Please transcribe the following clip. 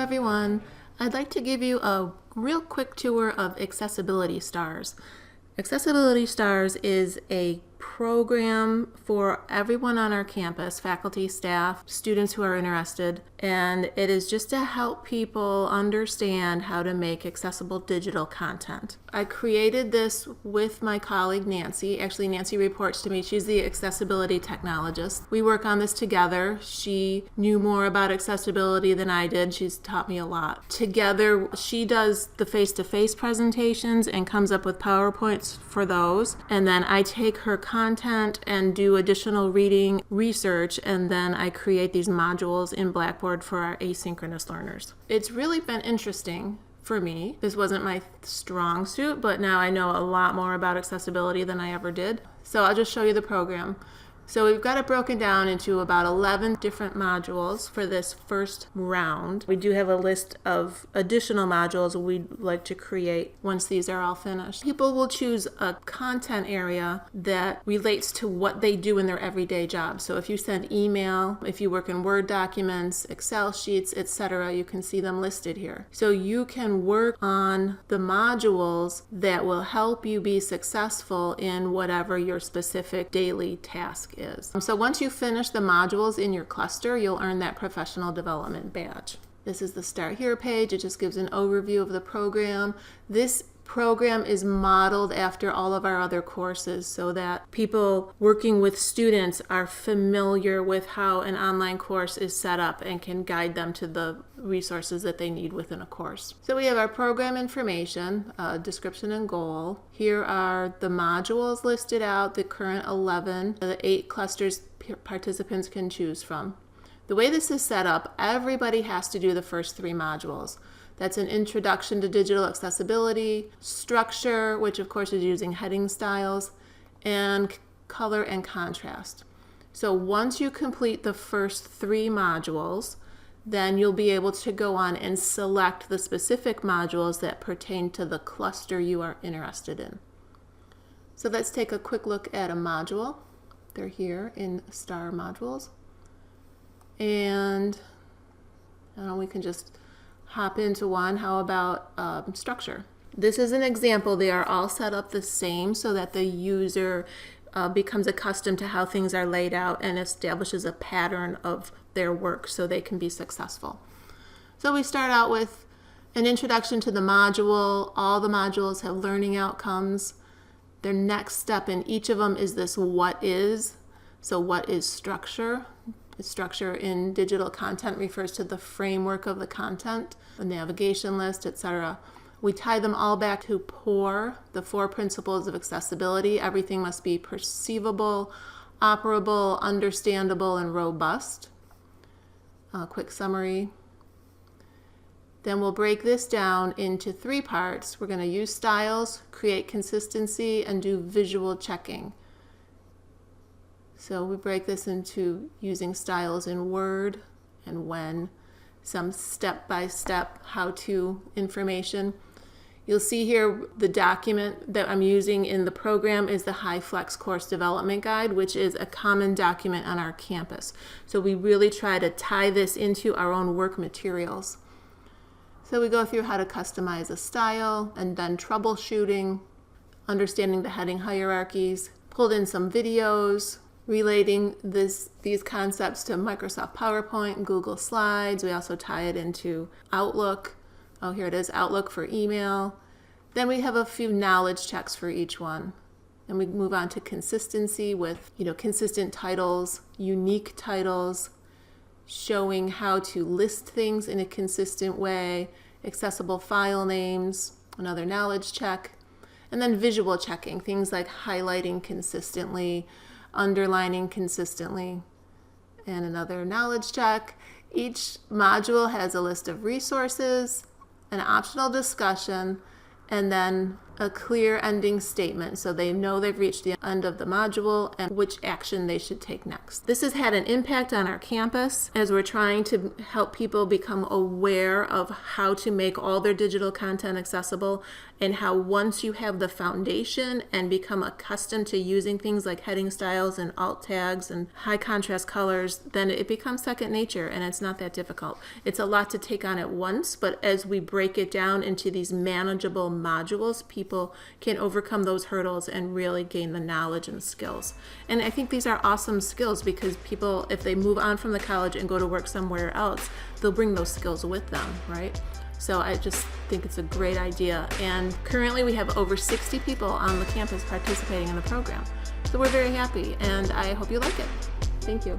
everyone. I'd like to give you a real quick tour of Accessibility Stars. Accessibility Stars is a program for everyone on our campus, faculty, staff, students who are interested, and it is just to help people understand how to make accessible digital content. I created this with my colleague Nancy. Actually, Nancy reports to me. She's the accessibility technologist. We work on this together. She knew more about accessibility than I did. She's taught me a lot. Together, she does the face-to-face presentations and comes up with PowerPoints for those, and then I take her content and do additional reading research, and then I create these modules in Blackboard for our asynchronous learners. It's really been interesting for me. This wasn't my strong suit, but now I know a lot more about accessibility than I ever did. So I'll just show you the program. So we've got it broken down into about 11 different modules for this first round. We do have a list of additional modules we'd like to create once these are all finished. People will choose a content area that relates to what they do in their everyday job. So if you send email, if you work in Word documents, Excel sheets, etc., you can see them listed here. So you can work on the modules that will help you be successful in whatever your specific daily task is. So once you finish the modules in your cluster, you'll earn that professional development badge. This is the Start Here page. It just gives an overview of the program. This program is modeled after all of our other courses so that people working with students are familiar with how an online course is set up and can guide them to the resources that they need within a course. So we have our program information, description and goal. Here are the modules listed out, the current 11, the 8 clusters participants can choose from. The way this is set up, everybody has to do the first 3 modules. That's an introduction to digital accessibility, structure, which of course is using heading styles, and color and contrast. So once you complete the first 3 modules, then you'll be able to go on and select the specific modules that pertain to the cluster you are interested in. So let's take a quick look at a module. They're here in STAR modules. And we can just hop into one. How about structure? This is an example. They are all set up the same so that the user becomes accustomed to how things are laid out and establishes a pattern of their work so they can be successful. So we start out with an introduction to the module. All the modules have learning outcomes. Their next step in each of them is this what is. So what is structure? Structure in digital content refers to the framework of the content, the navigation list, etc. We tie them all back to POUR, the 4 principles of accessibility. Everything must be perceivable, operable, understandable, and robust. A quick summary. Then we'll break this down into 3 parts. We're going to use styles, create consistency, and do visual checking. So we break this into using styles in Word and when, some step-by-step how-to information. You'll see here the document that I'm using in the program is the HyFlex Course Development Guide, which is a common document on our campus. So we really try to tie this into our own work materials. So we go through how to customize a style and then troubleshooting, understanding the heading hierarchies, pulled in some videos, relating these concepts to Microsoft PowerPoint and Google Slides. We also tie it into Outlook. Oh, here it is, Outlook for email. Then we have a few knowledge checks for each one. And we move on to consistency with, consistent titles, unique titles, showing how to list things in a consistent way, accessible file names, another knowledge check, and then visual checking, things like highlighting consistently, underlining consistently, and another knowledge check. Each module has a list of resources, an optional discussion, and then a clear ending statement so they know they've reached the end of the module and which action they should take next. This has had an impact on our campus as we're trying to help people become aware of how to make all their digital content accessible, and how once you have the foundation and become accustomed to using things like heading styles and alt tags and high contrast colors, then it becomes second nature and it's not that difficult. It's a lot to take on at once, but as we break it down into these manageable modules, people can overcome those hurdles and really gain the knowledge and skills. And I think these are awesome skills because people, if they move on from the college and go to work somewhere else, they'll bring those skills with them, right? So I just think it's a great idea. And currently we have over 60 people on the campus participating in the program. So we're very happy, and I hope you like it. Thank you.